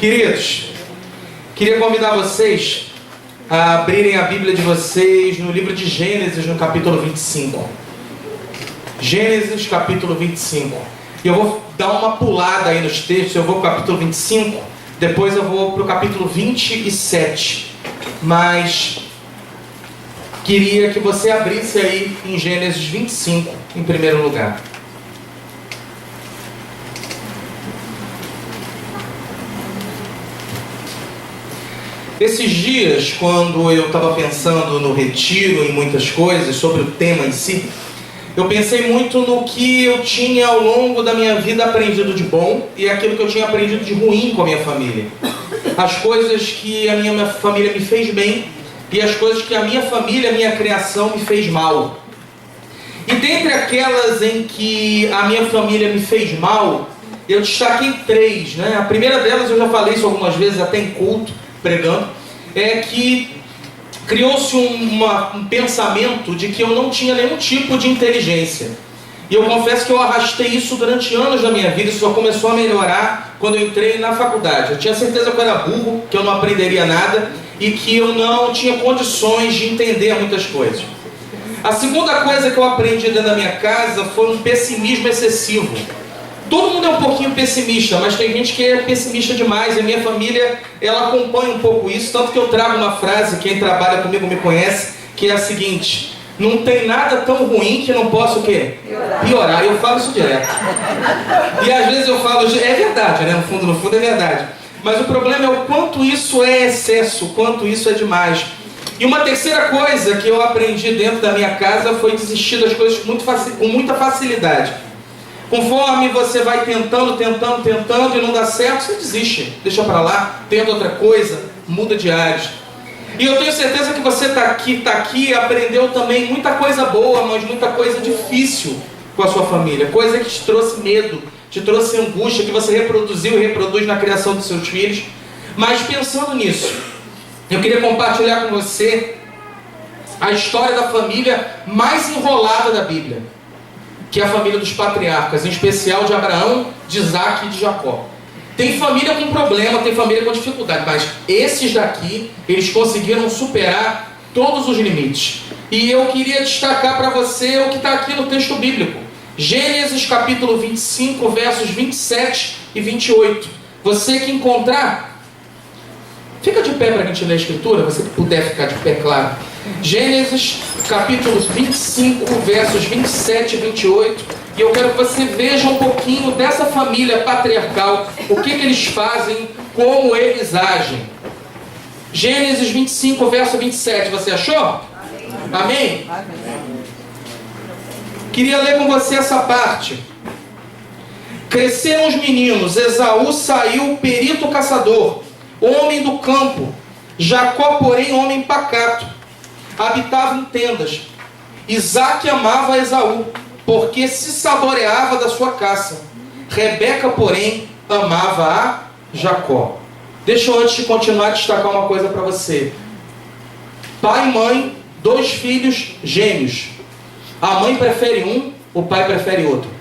Queridos, queria convidar vocês a abrirem a Bíblia de vocês no livro de Gênesis, no capítulo 25. Gênesis, capítulo 25. E eu vou dar uma pulada aí nos textos, eu vou para o capítulo 25, depois eu vou para o capítulo 27. Mas queria que você abrisse aí em Gênesis 25, em primeiro lugar. Esses dias, quando eu estava pensando no retiro, em muitas coisas, sobre o tema em si, eu pensei muito no que eu tinha ao longo da minha vida aprendido de bom e aquilo que eu tinha aprendido de ruim com a minha família. As coisas que a minha família me fez bem e as coisas que a minha família, a minha criação me fez mal. E dentre aquelas em que a minha família me fez mal, eu destaquei 3, né? A primeira delas, eu já falei isso algumas vezes, até em culto, pregando, é que criou-se um pensamento de que eu não tinha nenhum tipo de inteligência. E eu confesso que eu arrastei isso durante anos da minha vida. Isso só começou a melhorar quando eu entrei na faculdade. Eu tinha certeza que eu era burro, que eu não aprenderia nada e que eu não tinha condições de entender muitas coisas. A segunda coisa que eu aprendi dentro da minha casa foi um pessimismo excessivo. Todo mundo é um pouquinho pessimista, mas tem gente que é pessimista demais. E a minha família, ela acompanha um pouco isso. Tanto que eu trago uma frase, quem trabalha comigo me conhece, que é a seguinte: não tem nada tão ruim que não possa o quê? Piorar. Eu falo isso direto. E às vezes eu falo, é verdade, né? No fundo é verdade. Mas o problema é o quanto isso é excesso, o quanto isso é demais. E uma terceira coisa que eu aprendi dentro da minha casa foi desistir das coisas com muita facilidade. Conforme você vai tentando e não dá certo, você desiste, deixa pra lá, tenta outra coisa, muda de áreas. E eu tenho certeza que você está aqui, aprendeu também muita coisa boa, mas muita coisa difícil com a sua família, coisa que te trouxe medo, te trouxe angústia, que você reproduziu e reproduz na criação dos seus filhos. Mas pensando nisso, eu queria compartilhar com você a história da família mais enrolada da Bíblia, que é a família dos patriarcas, em especial de Abraão, de Isaac e de Jacó. Tem família com problema, tem família com dificuldade, mas esses daqui, eles conseguiram superar todos os limites. E eu queria destacar para você o que está aqui no texto bíblico. Gênesis capítulo 25, versos 27 e 28. Você que encontrar, fica de pé para a gente ler a escritura, você que puder ficar de pé, claro. Gênesis capítulo 25, versos 27 e 28. E eu quero que você veja um pouquinho dessa família patriarcal, o que eles fazem, como eles agem. Gênesis 25, verso 27, você achou? Amém? Amém? Queria ler com você essa parte. Cresceram os meninos, Esaú saiu perito caçador, homem do campo. Jacó, porém, homem pacato, habitava em tendas. Isaac amava Esaú, porque se saboreava da sua caça. Rebeca, porém, amava a Jacó. Deixa eu, antes de continuar, destacar uma coisa para você. Pai e mãe, 2 filhos gêmeos. A mãe prefere um, o pai prefere outro.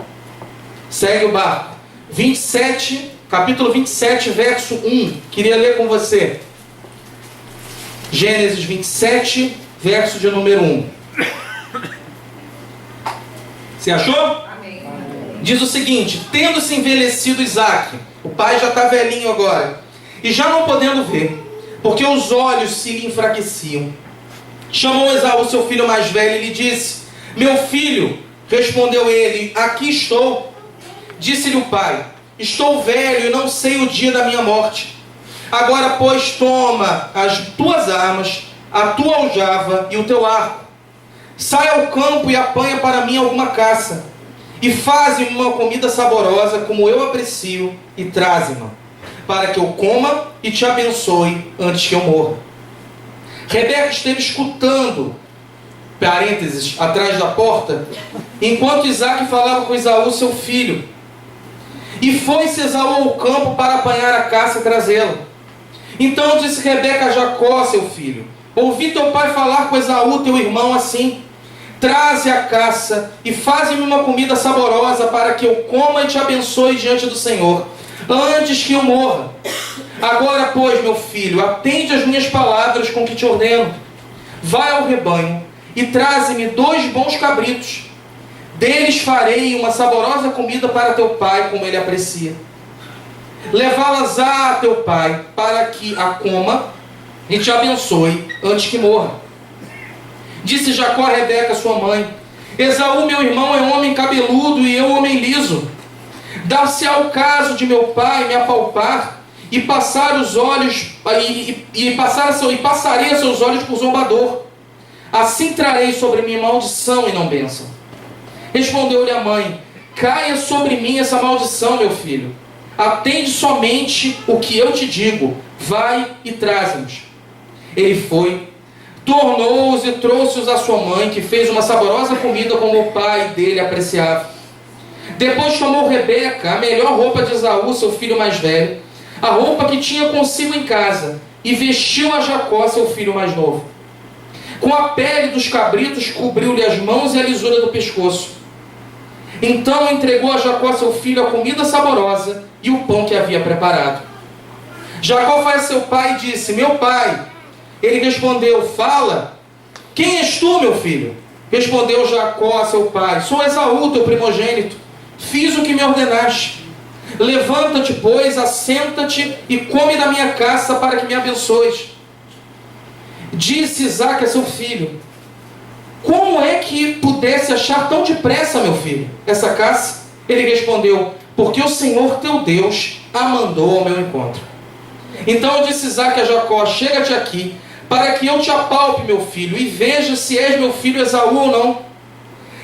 Segue o barco. Capítulo 27, verso 1. Queria ler com você. Gênesis 27, verso de número 1. Você achou? Amém. Diz o seguinte: tendo-se envelhecido Isaac, o pai já está velhinho agora, e já não podendo ver, porque os olhos se lhe enfraqueciam, chamou Esaú, seu filho mais velho, e lhe disse: meu filho. Respondeu ele: aqui estou. Disse-lhe o pai: estou velho e não sei o dia da minha morte. Agora, pois, toma as tuas armas, a tua aljava e o teu arco. Sai ao campo e apanha para mim alguma caça, e faze-me uma comida saborosa, como eu aprecio, e traze-me, para que eu coma e te abençoe antes que eu morra. Rebeca esteve escutando, parênteses, atrás da porta, enquanto Isaac falava com Esaú, seu filho. E foi-se Esaú ao campo para apanhar a caça e trazê-la. Então disse Rebeca a Jacó, seu filho: ouvi teu pai falar com Esaú, teu irmão, assim: traze a caça e faze-me uma comida saborosa, para que eu coma e te abençoe diante do Senhor, antes que eu morra. Agora, pois, meu filho, atende às minhas palavras com que te ordeno. Vai ao rebanho e traze-me 2 bons cabritos. Deles farei uma saborosa comida para teu pai, como ele aprecia. Levá-las a teu pai, para que a coma e te abençoe antes que morra. Disse Jacó a Rebeca, sua mãe: Esaú, meu irmão, é homem cabeludo e eu homem liso. Dar-se-á o caso de meu pai me apalpar e passar os olhos e passarei a seus olhos por zombador. Assim trarei sobre mim maldição e não bênção. Respondeu-lhe a mãe: caia sobre mim essa maldição, meu filho. Atende somente o que eu te digo. Vai e traze-nos. Ele foi, tornou-os e trouxe-os à sua mãe, que fez uma saborosa comida como o pai dele apreciava. Depois tomou Rebeca a melhor roupa de Esaú, seu filho mais velho, a roupa que tinha consigo em casa, e vestiu a Jacó, seu filho mais novo. Com a pele dos cabritos cobriu-lhe as mãos e a lisura do pescoço. Então entregou a Jacó, seu filho, a comida saborosa e o pão que havia preparado. Jacó foi a seu pai e disse: meu pai. Ele respondeu: fala. Quem és tu, meu filho? Respondeu Jacó a seu pai: sou Esaú, teu primogênito. Fiz o que me ordenaste. Levanta-te, pois, assenta-te e come da minha caça para que me abençoes. Disse Isaque a seu filho: como é que pudesse achar tão depressa, meu filho, essa caça? Ele respondeu: porque o Senhor teu Deus a mandou ao meu encontro. Então disse Isaque a Jacó: chega-te aqui, para que eu te apalpe, meu filho, e veja se és meu filho Esaú ou não.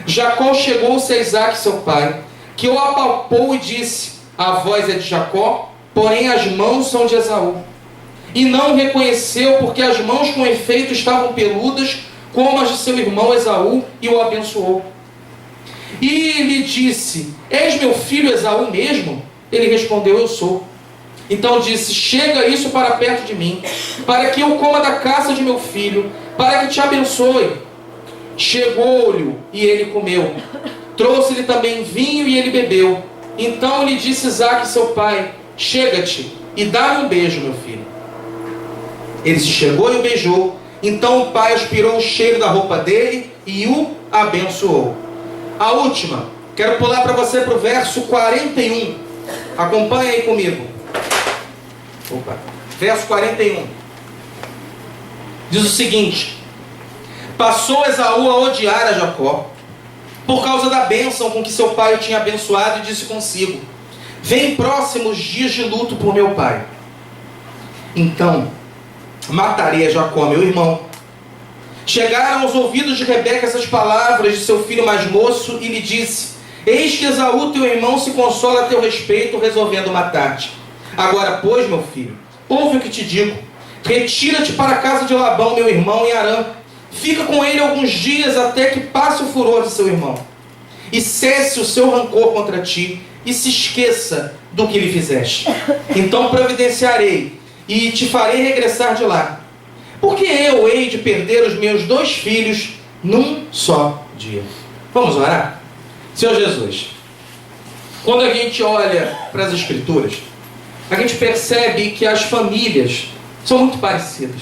Jacó chegou-se a Isaque, seu pai, que o apalpou e disse: a voz é de Jacó, porém as mãos são de Esaú. E não o reconheceu, porque as mãos com efeito estavam peludas, como as de seu irmão Esaú, e o abençoou. E lhe disse: és meu filho Esaú mesmo? Ele respondeu: eu sou. Então disse: chega isso para perto de mim, para que eu coma da caça de meu filho, para que te abençoe. Chegou-lhe e ele comeu. Trouxe-lhe também vinho e ele bebeu. Então lhe disse Isaque, seu pai: chega-te e dá-me um beijo, meu filho. Ele se chegou e o beijou. Então o pai aspirou o cheiro da roupa dele e o abençoou. A última, quero pular para você para o verso 41. Acompanha aí comigo. Verso 41. Diz o seguinte: passou Esaú a odiar a Jacó, por causa da bênção com que seu pai o tinha abençoado, e disse consigo: vem próximos dias de luto por meu pai. Então matarei a Jacó, meu irmão. Chegaram aos ouvidos de Rebeca essas palavras de seu filho mais moço, e lhe disse: eis que Esaú, teu irmão, se consola a teu respeito, resolvendo matar-te. Agora, pois, meu filho, ouve o que te digo. Retira-te para a casa de Labão, meu irmão, em Harã. Fica com ele alguns dias, até que passe o furor de seu irmão, e cesse o seu rancor contra ti, e se esqueça do que lhe fizeste. Então providenciarei e te farei regressar de lá. Porque eu hei de perder os meus 2 filhos num só dia. Vamos orar? Senhor Jesus, quando a gente olha para as Escrituras, a gente percebe que as famílias são muito parecidas,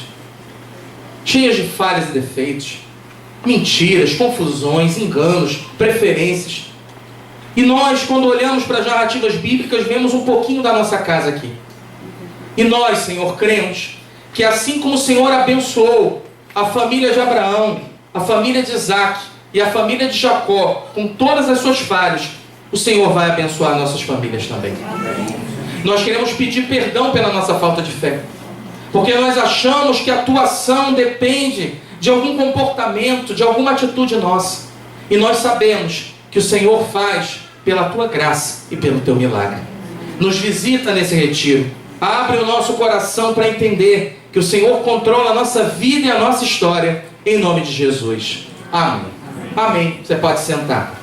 cheias de falhas e defeitos, mentiras, confusões, enganos, preferências. E nós, quando olhamos para as narrativas bíblicas, vemos um pouquinho da nossa casa aqui. E nós, Senhor, cremos que assim como o Senhor abençoou a família de Abraão, a família de Isaque e a família de Jacó, com todas as suas falhas, o Senhor vai abençoar nossas famílias também. Amém. Nós queremos pedir perdão pela nossa falta de fé, porque nós achamos que a tua ação depende de algum comportamento, de alguma atitude nossa. E nós sabemos que o Senhor faz pela tua graça e pelo teu milagre. Nos visita nesse retiro. Abre o nosso coração para entender que o Senhor controla a nossa vida e a nossa história. Em nome de Jesus. Amém. Amém. Você pode sentar.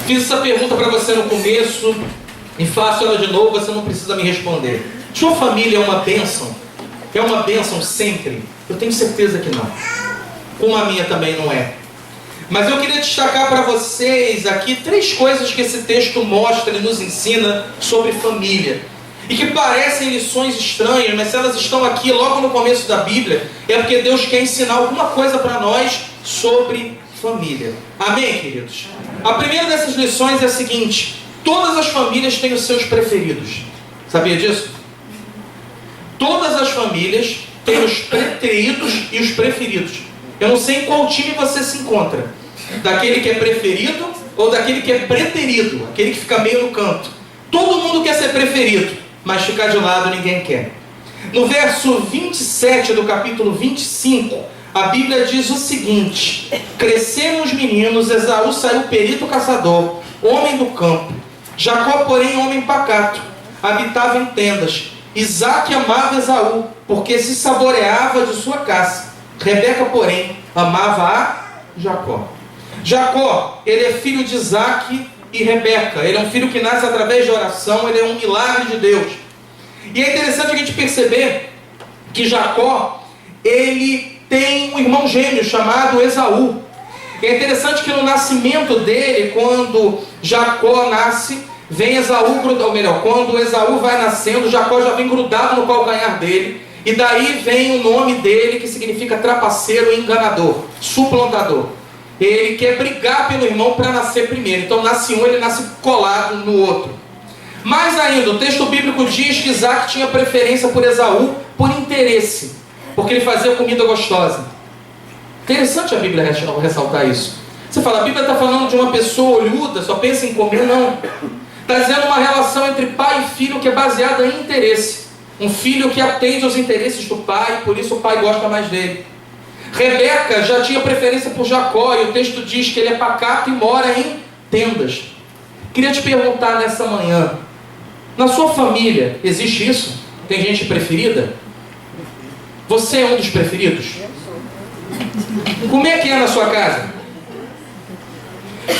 Fiz essa pergunta para você no começo e faço ela de novo, você não precisa me responder. Sua família é uma bênção? É uma bênção sempre? Eu tenho certeza que não. Como a minha também não é. Mas eu queria destacar para vocês aqui 3 coisas que esse texto mostra e nos ensina sobre família. E que parecem lições estranhas, mas se elas estão aqui logo no começo da Bíblia, é porque Deus quer ensinar alguma coisa para nós sobre família. Amém, queridos? A primeira dessas lições é a seguinte: todas as famílias têm os seus preferidos. Sabia disso? Todas as famílias têm os preteridos e os preferidos. Eu não sei em qual time você se encontra. Daquele que é preferido ou daquele que é preterido, aquele que fica meio no canto. Todo mundo quer ser preferido, mas ficar de lado ninguém quer. No verso 27 do capítulo 25, a Bíblia diz o seguinte: cresceram os meninos, Esaú saiu perito caçador, homem do campo. Jacó, porém, homem pacato, habitava em tendas. Isaque amava Esaú, porque se saboreava de sua caça. Rebeca, porém, amava a Jacó. Jacó, ele é filho de Isaque e Rebeca. Ele é um filho que nasce através de oração, ele é um milagre de Deus. E é interessante a gente perceber que Jacó, ele tem um irmão gêmeo chamado Esaú. É interessante que no nascimento dele, quando Jacó nasce, vem Esaú grudado, ou melhor, quando Esaú vai nascendo, Jacó já vem grudado no calcanhar dele, e daí vem o nome dele, que significa trapaceiro e enganador, suplantador. Ele quer brigar pelo irmão para nascer primeiro, então nasce um, ele nasce colado no outro. Mais ainda, o texto bíblico diz que Isaque tinha preferência por Esaú por interesse, porque ele fazia comida gostosa. Interessante a Bíblia ressaltar isso. Você fala, a Bíblia está falando de uma pessoa olhuda, só pensa em comer? Não. Está dizendo uma relação entre pai e filho que é baseada em interesse. Um filho que atende aos interesses do pai, por isso o pai gosta mais dele. Rebeca já tinha preferência por Jacó, e o texto diz que ele é pacato e mora em tendas. Queria te perguntar nessa manhã, na sua família existe isso? Tem gente preferida? Você é um dos preferidos? Como é que é na sua casa?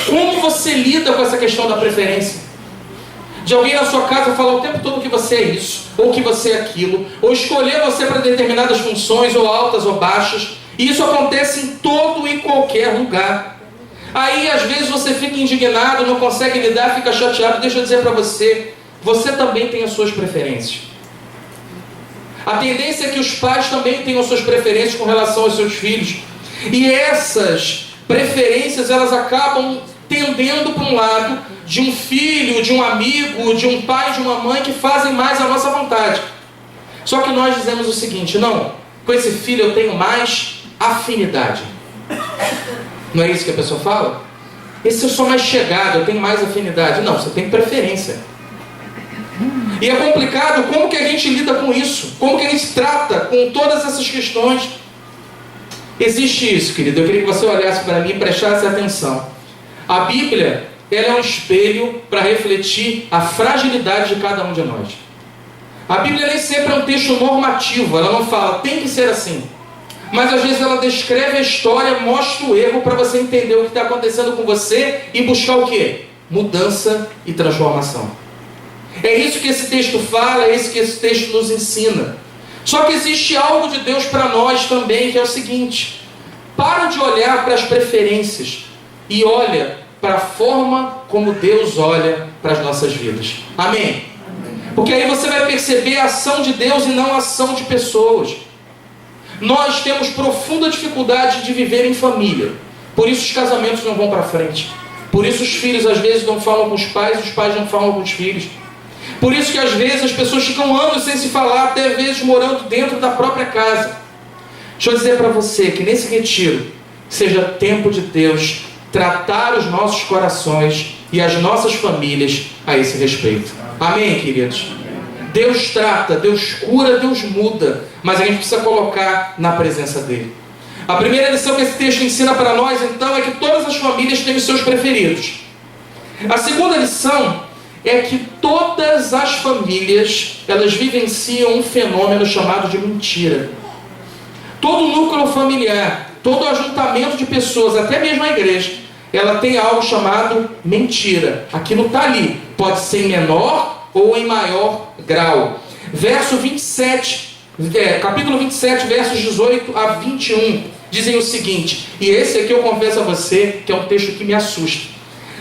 Como você lida com essa questão da preferência? De alguém na sua casa falar o tempo todo que você é isso, ou que você é aquilo, ou escolher você para determinadas funções, ou altas ou baixas. E isso acontece em todo e qualquer lugar. Aí às vezes você fica indignado, não consegue lidar, fica chateado. Deixa eu dizer para você, você também tem as suas preferências. A tendência é que os pais também tenham suas preferências com relação aos seus filhos. E essas preferências, elas acabam tendendo para um lado de um filho, de um amigo, de um pai, de uma mãe que fazem mais a nossa vontade. Só que nós dizemos o seguinte: não, com esse filho eu tenho mais afinidade. Não é isso que a pessoa fala? Esse eu sou mais chegado, eu tenho mais afinidade. Não, você tem preferência. E é complicado como que a gente lida com isso, como que a gente trata com todas essas questões. Existe isso, querido. Eu queria que você olhasse para mim e prestasse atenção. A Bíblia, ela é um espelho para refletir a fragilidade de cada um de nós. A Bíblia nem sempre é um texto normativo, ela não fala, tem que ser assim. Mas às vezes ela descreve a história, mostra o erro para você entender o que está acontecendo com você e buscar o quê? Mudança e transformação. É isso que esse texto fala, é isso que esse texto nos ensina. Só que existe algo de Deus para nós também, que é o seguinte: para de olhar para as preferências e olha para a forma como Deus olha para as nossas vidas. Amém? Porque aí você vai perceber a ação de Deus e não a ação de pessoas. Nós temos profunda dificuldade de viver em família. Por isso os casamentos não vão para frente. Por isso os filhos às vezes não falam com os pais não falam com os filhos. Por isso que às vezes as pessoas ficam anos sem se falar, até às vezes morando dentro da própria casa. Deixa eu dizer para você que nesse retiro seja tempo de Deus tratar os nossos corações e as nossas famílias a esse respeito. Amém, queridos? Deus trata, Deus cura, Deus muda, mas a gente precisa colocar na presença dele. A primeira lição que esse texto ensina para nós, então, é que todas as famílias têm os seus preferidos. A segunda lição é que todas as famílias, elas vivenciam um fenômeno chamado de mentira. Todo núcleo familiar, todo ajuntamento de pessoas, até mesmo a igreja, ela tem algo chamado mentira. Aquilo está ali, pode ser em menor ou em maior grau. Verso 27, capítulo 27, versos 18 a 21. dizem o seguinte, e esse aqui eu confesso a você que é um texto que me assusta.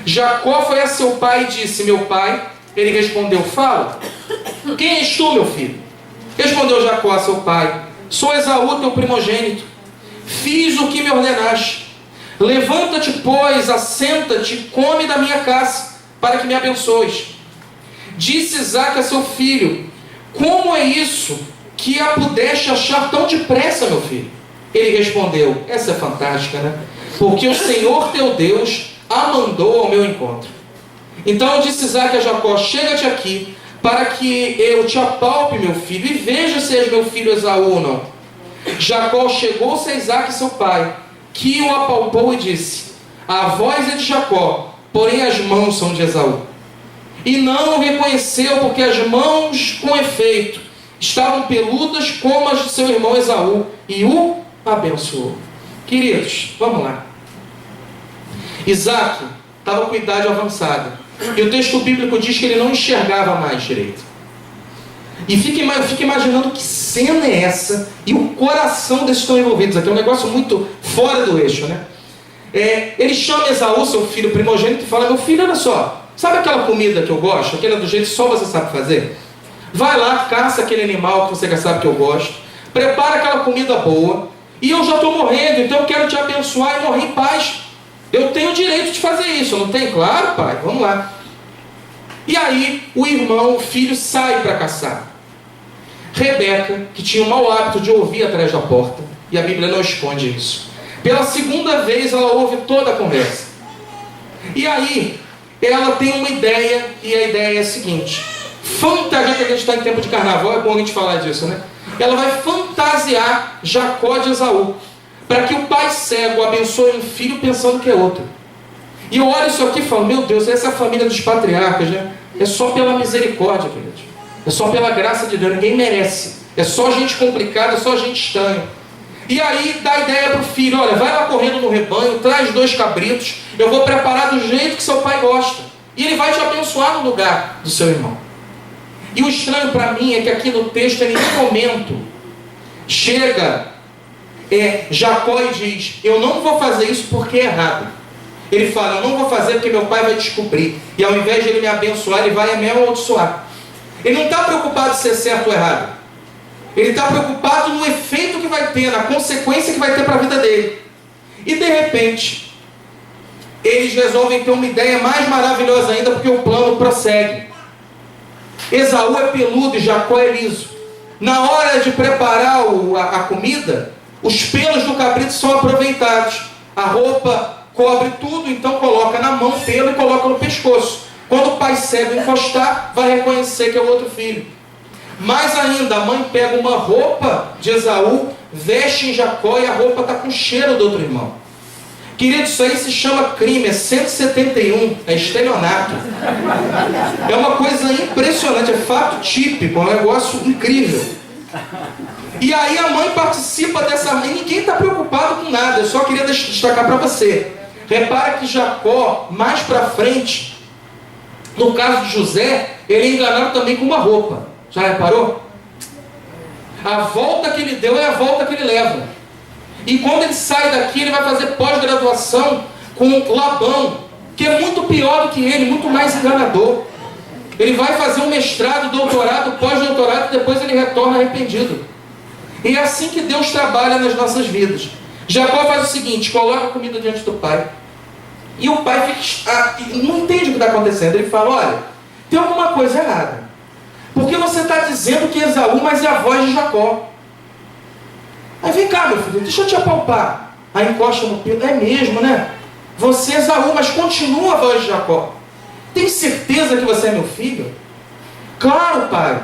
Jacó foi a seu pai e disse: meu pai. Ele respondeu: fala. Quem és tu, meu filho? Respondeu Jacó a seu pai: sou Esaú, teu primogênito. Fiz o que me ordenaste. Levanta-te, pois, assenta-te e come da minha caça, para que me abençoes. Disse Isaque a seu filho: como é isso que a pudeste achar tão depressa, meu filho? Ele respondeu: essa é fantástica, né? Porque o Senhor teu Deus a mandou ao meu encontro. Então disse Isaque a Jacó: chega-te aqui, para que eu te apalpe, meu filho, e veja se és meu filho Esaú ou não. Jacó chegou-se a Isaque seu pai, que o apalpou e disse: a voz é de Jacó, porém as mãos são de Esaú. E não o reconheceu, porque as mãos, com efeito, estavam peludas como as de seu irmão Esaú, e o abençoou. Queridos, vamos lá. Isaque estava com idade avançada, e o texto bíblico diz que ele não enxergava mais direito. E fica imaginando que cena é essa, e o coração desses estão envolvidos aqui, é um negócio muito fora do eixo, né? Ele chama Esaú, seu filho primogênito, e fala: meu filho, olha só, sabe aquela comida que eu gosto, aquela do jeito que só você sabe fazer? Vai lá, caça aquele animal que você já sabe que eu gosto, prepara aquela comida boa, e eu já estou morrendo, então eu quero te abençoar e morrer em paz. Eu tenho o direito de fazer isso, não tem? Claro, pai, vamos lá. E aí o irmão, o filho, sai para caçar. Rebeca, que tinha o mau hábito de ouvir atrás da porta, e a Bíblia não esconde isso, pela segunda vez ela ouve toda a conversa. E aí ela tem uma ideia, e a ideia é a seguinte: já que a gente está em tempo de carnaval, é bom a gente falar disso, né? Ela vai fantasiar Jacó de Esaú, para que o pai cego abençoe um filho pensando que é outro. E eu olho isso aqui e falo: meu Deus, essa é a família dos patriarcas, né? É só pela misericórdia, queridos. É só pela graça de Deus, ninguém merece. É só gente complicada, é só gente estranha. E aí dá a ideia para o filho: olha, vai lá correndo no rebanho, traz 2 cabritos, eu vou preparar do jeito que seu pai gosta. E ele vai te abençoar no lugar do seu irmão. E o estranho para mim é que aqui no texto, em nenhum momento, chega Jacó e diz: eu não vou fazer isso porque é errado. Ele fala: eu não vou fazer porque meu pai vai descobrir. E ao invés de ele me abençoar, ele vai me amaldiçoar. Ele não está preocupado se é certo ou errado. Ele está preocupado no efeito que vai ter, na consequência que vai ter para a vida dele. E de repente, eles resolvem ter uma ideia mais maravilhosa ainda, porque o plano prossegue. Esaú é peludo e Jacó é liso. Na hora de preparar a comida, os pelos do cabrito são aproveitados. A roupa cobre tudo, então coloca na mão o pelo e coloca no pescoço. Quando o pai cego encostar, vai reconhecer que é o outro filho. Mais ainda, a mãe pega uma roupa de Esaú, veste em Jacó, e a roupa está com cheiro do outro irmão. Querido, isso aí se chama crime, é 171, é estelionato. É uma coisa impressionante, é fato típico, é um negócio incrível. E aí a mãe participa dessa... E ninguém está preocupado com nada, eu só queria destacar para você. Repara que Jacó, mais para frente, no caso de José, ele é enganado também com uma roupa. Já reparou? A volta que ele deu é a volta que ele leva. E quando ele sai daqui, ele vai fazer pós-graduação com Labão, que é muito pior do que ele, muito mais enganador. Ele vai fazer um mestrado, doutorado, pós-doutorado, e depois ele retorna arrependido. E é assim que Deus trabalha nas nossas vidas. Jacó faz o seguinte: coloca a comida diante do pai. E o pai não entende o que está acontecendo. Ele fala: olha, tem alguma coisa errada. Porque você está dizendo que é Esaú, mas é a voz de Jacó. Aí vem cá, meu filho, deixa eu te apalpar. Aí encosta no pelo: é mesmo, né? Você é Esaú, mas continua a voz de Jacó. Tem certeza que você é meu filho? Claro, pai.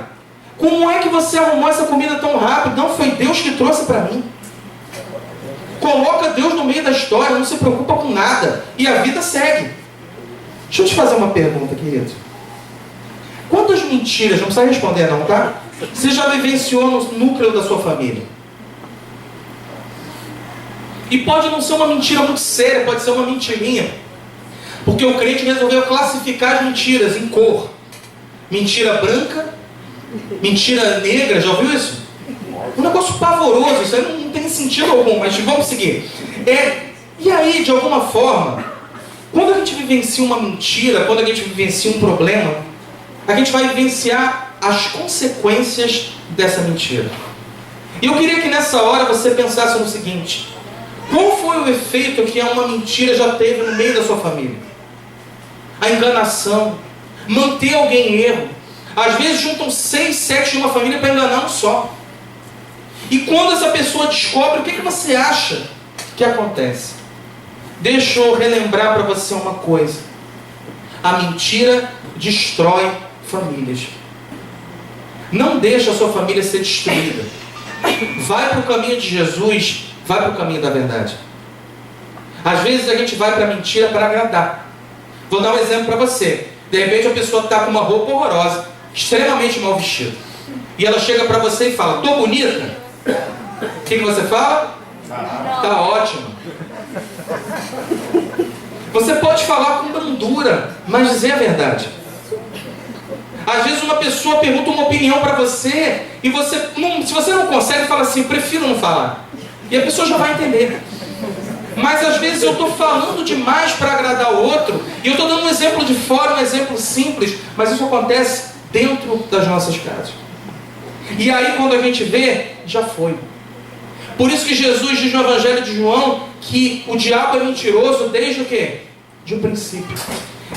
Como é que você arrumou essa comida tão rápido? Não foi Deus que trouxe para mim. Coloca Deus no meio da história, não se preocupa com nada. E a vida segue. Deixa eu te fazer uma pergunta, querido. Quantas mentiras, não precisa responder não, tá? Você já vivenciou no núcleo da sua família? E pode não ser uma mentira muito séria, pode ser uma mentirinha. Porque o crente resolveu classificar as mentiras em cor. Mentira branca, mentira negra, já ouviu isso? Um negócio pavoroso, isso aí não tem sentido algum, mas vamos seguir. E aí, de alguma forma, quando a gente vivencia uma mentira, quando a gente vivencia um problema, a gente vai vivenciar as consequências dessa mentira. E eu queria que nessa hora você pensasse no seguinte: qual foi o efeito que uma mentira já teve no meio da sua família? A enganação, manter alguém em erro. Às vezes juntam 6, 7 de uma família para enganar um só. E quando essa pessoa descobre, o que você acha que acontece? Deixa eu relembrar para você uma coisa. A mentira destrói famílias. Não deixa a sua família ser destruída. Vai para o caminho de Jesus, vai para o caminho da verdade. Às vezes a gente vai para a mentira para agradar. Vou dar um exemplo para você. De repente a pessoa está com uma roupa horrorosa, extremamente mal vestida. E ela chega para você e fala: tô bonita? O que você fala? Tá ótimo. Você pode falar com brandura, mas dizer a verdade. Às vezes uma pessoa pergunta uma opinião para você e você se você não consegue, fala assim: prefiro não falar. E a pessoa já vai entender. Mas às vezes eu estou falando demais para agradar o outro, e eu estou dando um exemplo de fora, um exemplo simples, mas isso acontece dentro das nossas casas. E aí quando a gente vê, já foi. Por isso que Jesus diz no Evangelho de João que o diabo é mentiroso desde o quê? De um princípio.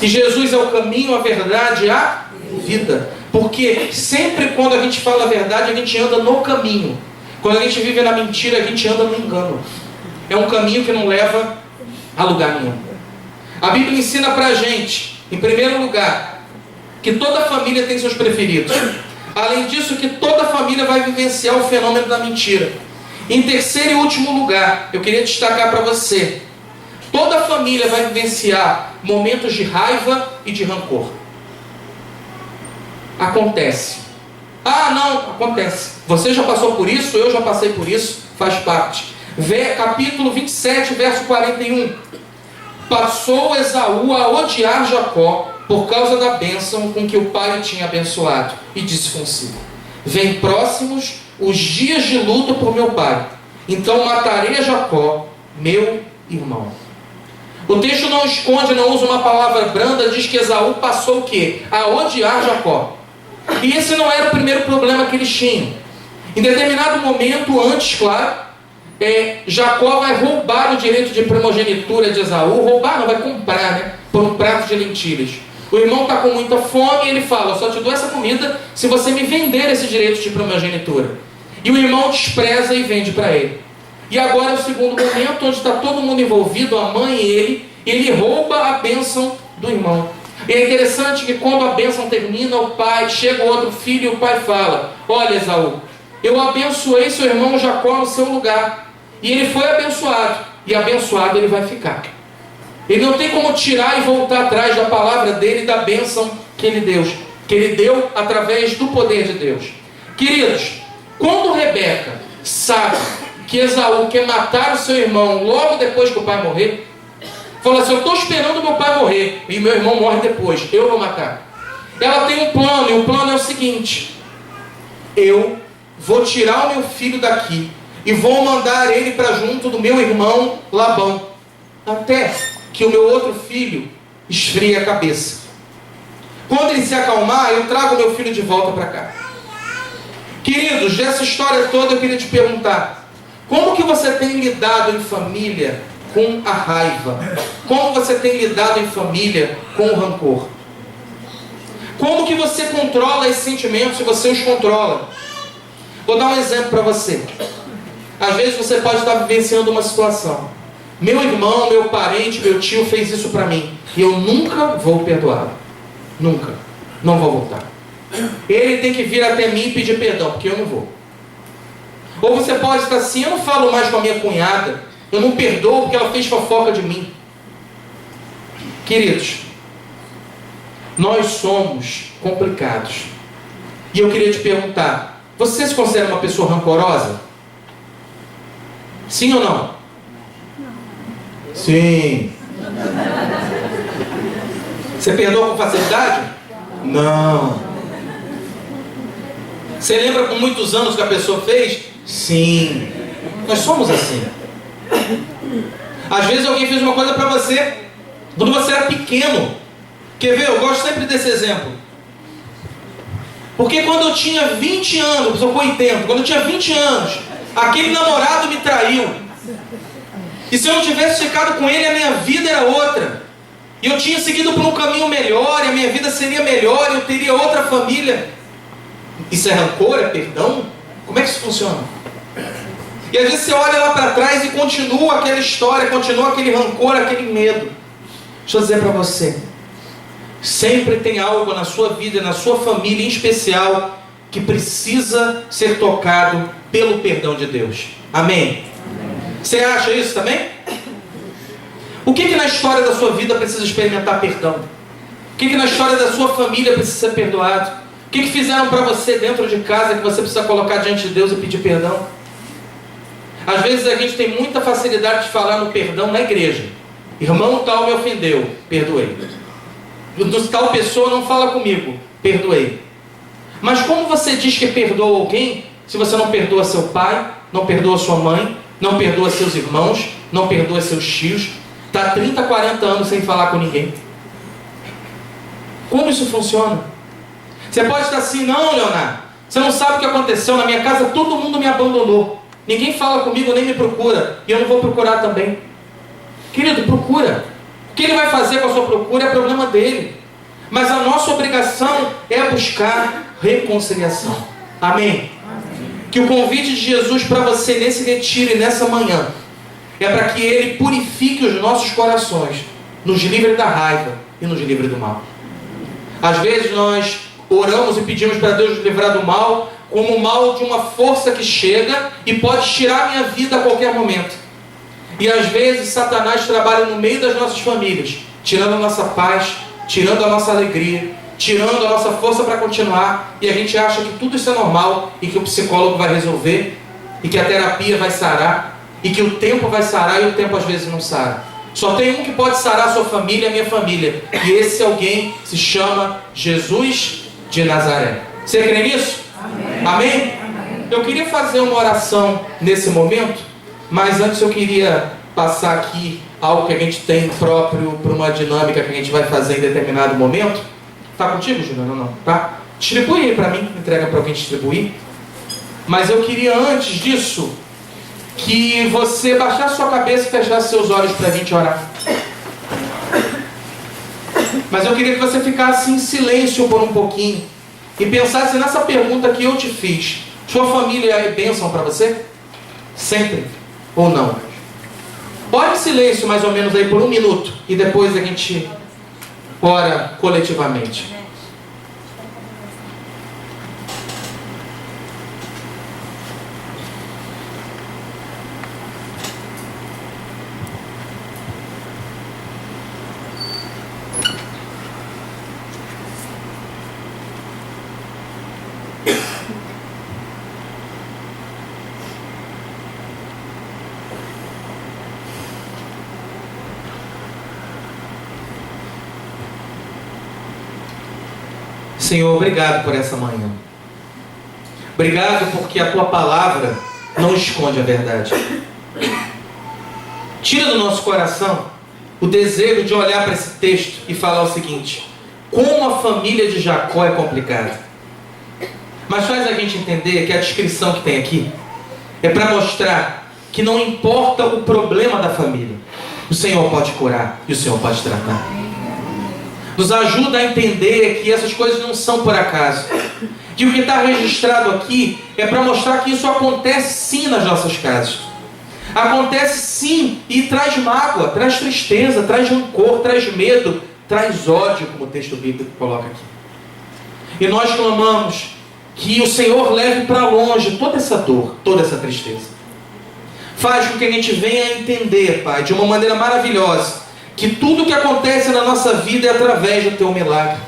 E Jesus é o caminho, a verdade e a vida. Porque sempre quando a gente fala a verdade, a gente anda no caminho. Quando a gente vive na mentira, a gente anda no engano. É um caminho que não leva a lugar nenhum. A Bíblia ensina pra gente, em primeiro lugar, que toda família tem seus preferidos. Além disso, que toda família vai vivenciar o fenômeno da mentira. Em terceiro e último lugar, eu queria destacar para você: toda família vai vivenciar momentos de raiva e de rancor. Acontece. Ah, não, acontece. Você já passou por isso, eu já passei por isso, faz parte. Capítulo 27, verso 41. Passou Esaú a odiar Jacó por causa da bênção com que o pai o tinha abençoado, e disse consigo: vem próximos os dias de luto por meu pai, então matarei a Jacó, meu irmão. O texto não esconde, não usa uma palavra branda, diz que Esaú passou o quê? A odiar Jacó. E esse não era o primeiro problema que eles tinham. Em determinado momento, antes, claro, Jacó vai roubar o direito de primogenitura de Esaú. Roubar não, vai comprar, né? Por um prato de lentilhas. O irmão está com muita fome e ele fala: eu só te dou essa comida se você me vender esse direito de primogenitura. E o irmão despreza e vende para ele. E agora é o segundo momento, onde está todo mundo envolvido, a mãe e ele rouba a bênção do irmão. E é interessante que quando a bênção termina, o pai, chega o outro filho e o pai fala: olha, Esaú, eu abençoei seu irmão Jacó no seu lugar. E ele foi abençoado. E abençoado ele vai ficar. Ele não tem como tirar e voltar atrás da palavra dele e da bênção que ele deu através do poder de Deus. Queridos, quando Rebeca sabe que Esaú quer matar o seu irmão logo depois que o pai morrer, fala assim: eu estou esperando meu pai morrer e meu irmão morre depois, eu vou matar. Ela tem um plano, e o plano é o seguinte: eu vou tirar o meu filho daqui e vou mandar ele para junto do meu irmão Labão, até que o meu outro filho esfrie a cabeça. Quando ele se acalmar, eu trago meu filho de volta para cá. Queridos, dessa história toda eu queria te perguntar: como que você tem lidado em família com a raiva? Como você tem lidado em família com o rancor? Como que você controla esses sentimentos, se você os controla? Vou dar um exemplo para você. Às vezes você pode estar vivenciando uma situação: meu irmão, meu parente, meu tio fez isso para mim, e eu nunca vou perdoá-lo. Nunca. Não vou voltar. Ele tem que vir até mim e pedir perdão, porque eu não vou. Ou você pode estar assim: eu não falo mais com a minha cunhada, eu não perdoo porque ela fez fofoca de mim. Queridos, nós somos complicados. E eu queria te perguntar: você se considera uma pessoa rancorosa? Sim ou não? Não. Sim. Você perdoa com facilidade? Não. Você lembra com muitos anos que a pessoa fez? Sim, nós somos assim. Às vezes alguém fez uma coisa para você quando você era pequeno. Quer ver? Eu gosto sempre desse exemplo. Porque quando eu tinha 20 anos, eu fui 80, quando eu tinha 20 anos, aquele namorado me traiu. E se eu não tivesse ficado com ele, a minha vida era outra. E eu tinha seguido por um caminho melhor, e a minha vida seria melhor, e eu teria outra família. Isso é rancor? É perdão? Como é que isso funciona? E às vezes você olha lá para trás e continua aquela história, continua aquele rancor, aquele medo. Deixa eu dizer para você, sempre tem algo na sua vida, na sua família em especial, que precisa ser tocado pelo perdão de Deus. Amém? Você acha isso também? O que na história da sua vida precisa experimentar perdão? O que na história da sua família precisa ser perdoado? O que fizeram para você dentro de casa que você precisa colocar diante de Deus e pedir perdão? Às vezes a gente tem muita facilidade de falar no perdão na igreja. Irmão tal me ofendeu, perdoei. Tal pessoa não fala comigo, perdoei. Mas como você diz que perdoa alguém se você não perdoa seu pai, não perdoa sua mãe, não perdoa seus irmãos, não perdoa seus tios, está 30, 40 anos sem falar com ninguém? Como isso funciona? Você pode estar assim, não, Leonardo, você não sabe o que aconteceu, na minha casa todo mundo me abandonou, ninguém fala comigo, nem me procura, e eu não vou procurar também. Querido, procura. O que ele vai fazer com a sua procura é problema dele. Mas a nossa obrigação é buscar reconciliação. Amém? Que o convite de Jesus para você nesse retiro e nessa manhã é para que Ele purifique os nossos corações, nos livre da raiva e nos livre do mal. Às vezes nós oramos e pedimos para Deus nos livrar do mal, como o mal de uma força que chega e pode tirar a minha vida a qualquer momento. E às vezes Satanás trabalha no meio das nossas famílias, tirando a nossa paz, tirando a nossa alegria, tirando a nossa força para continuar, e a gente acha que tudo isso é normal, e que o psicólogo vai resolver, e que a terapia vai sarar, e que o tempo vai sarar, e o tempo às vezes não sara. Só tem um que pode sarar a sua família, a minha família, e esse alguém se chama Jesus de Nazaré. Você crê nisso? Amém? Amém? Amém. Eu queria fazer uma oração nesse momento, mas antes eu queria passar aqui algo que a gente tem próprio para uma dinâmica que a gente vai fazer em determinado momento. Tá contigo, Juliana? Não, tá? Distribui aí para mim, entrega para alguém distribuir. Mas eu queria antes disso que você baixasse sua cabeça e fechasse seus olhos para a gente orar. Mas eu queria que você ficasse em silêncio por um pouquinho e pensasse nessa pergunta que eu te fiz. Sua família é bênção para você? Sempre ou não? Ore em silêncio mais ou menos aí por 1 minuto e depois a gente ora coletivamente. Senhor, obrigado por essa manhã. Obrigado porque a Tua palavra não esconde a verdade. Tira do nosso coração o desejo de olhar para esse texto e falar o seguinte: como a família de Jacó é complicada. Mas faz a gente entender que a descrição que tem aqui é para mostrar que não importa o problema da família, o Senhor pode curar e o Senhor pode tratar. Nos ajuda a entender que essas coisas não são por acaso. Que o que está registrado aqui é para mostrar que isso acontece sim nas nossas casas. Acontece sim e traz mágoa, traz tristeza, traz rancor, traz medo, traz ódio, como o texto bíblico coloca aqui. E nós clamamos que o Senhor leve para longe toda essa dor, toda essa tristeza. Faz com que a gente venha a entender, Pai, de uma maneira maravilhosa, que tudo que acontece na nossa vida é através do Teu milagre.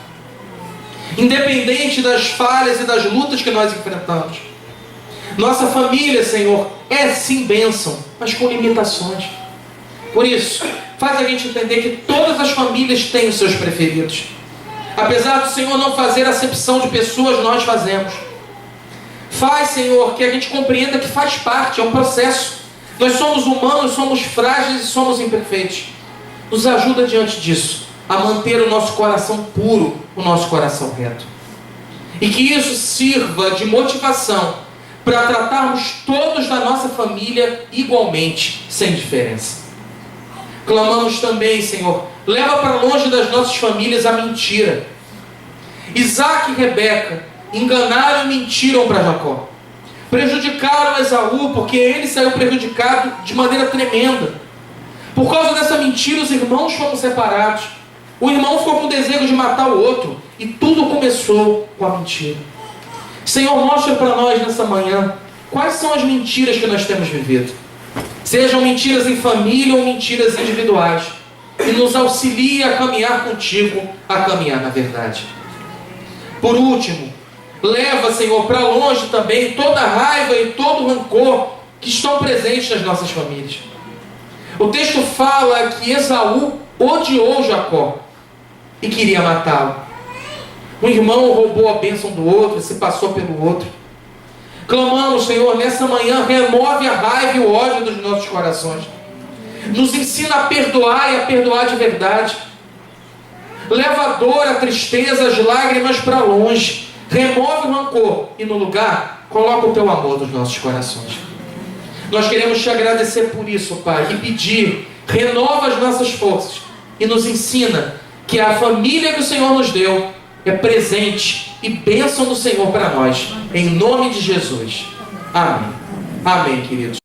Independente das falhas e das lutas que nós enfrentamos. Nossa família, Senhor, é sim bênção, mas com limitações. Por isso, faz a gente entender que todas as famílias têm os seus preferidos. Apesar do Senhor não fazer acepção de pessoas, nós fazemos. faz, Senhor, que a gente compreenda que faz parte, é um processo. Nós somos humanos, somos frágeis e somos imperfeitos. Nos ajuda diante disso a manter o nosso coração puro, o nosso coração reto. E que isso sirva de motivação para tratarmos todos da nossa família igualmente, sem diferença. Clamamos também, Senhor, leva para longe das nossas famílias a mentira. Isaac e Rebeca enganaram e mentiram para Jacó. Prejudicaram Esaú, porque ele saiu prejudicado de maneira tremenda. Por causa dessa mentira, os irmãos foram separados. O irmão ficou com o desejo de matar o outro. E tudo começou com a mentira. Senhor, mostra para nós nessa manhã quais são as mentiras que nós temos vivido. Sejam mentiras em família ou mentiras individuais. E nos auxilie a caminhar contigo, a caminhar na verdade. Por último, leva, Senhor, para longe também toda a raiva e todo o rancor que estão presentes nas nossas famílias. O texto fala que Esaú odiou Jacó e queria matá-lo. Um irmão roubou a bênção do outro e se passou pelo outro. Clamamos, Senhor, nessa manhã, remove a raiva e o ódio dos nossos corações. Nos ensina a perdoar e a perdoar de verdade. Leva a dor, a tristeza, as lágrimas para longe. Remove o rancor e no lugar, coloca o teu amor nos nossos corações. Nós queremos te agradecer por isso, Pai, e pedir, renova as nossas forças e nos ensina que a família que o Senhor nos deu é presente e bênção do Senhor para nós. Em nome de Jesus. Amém. Amém, queridos.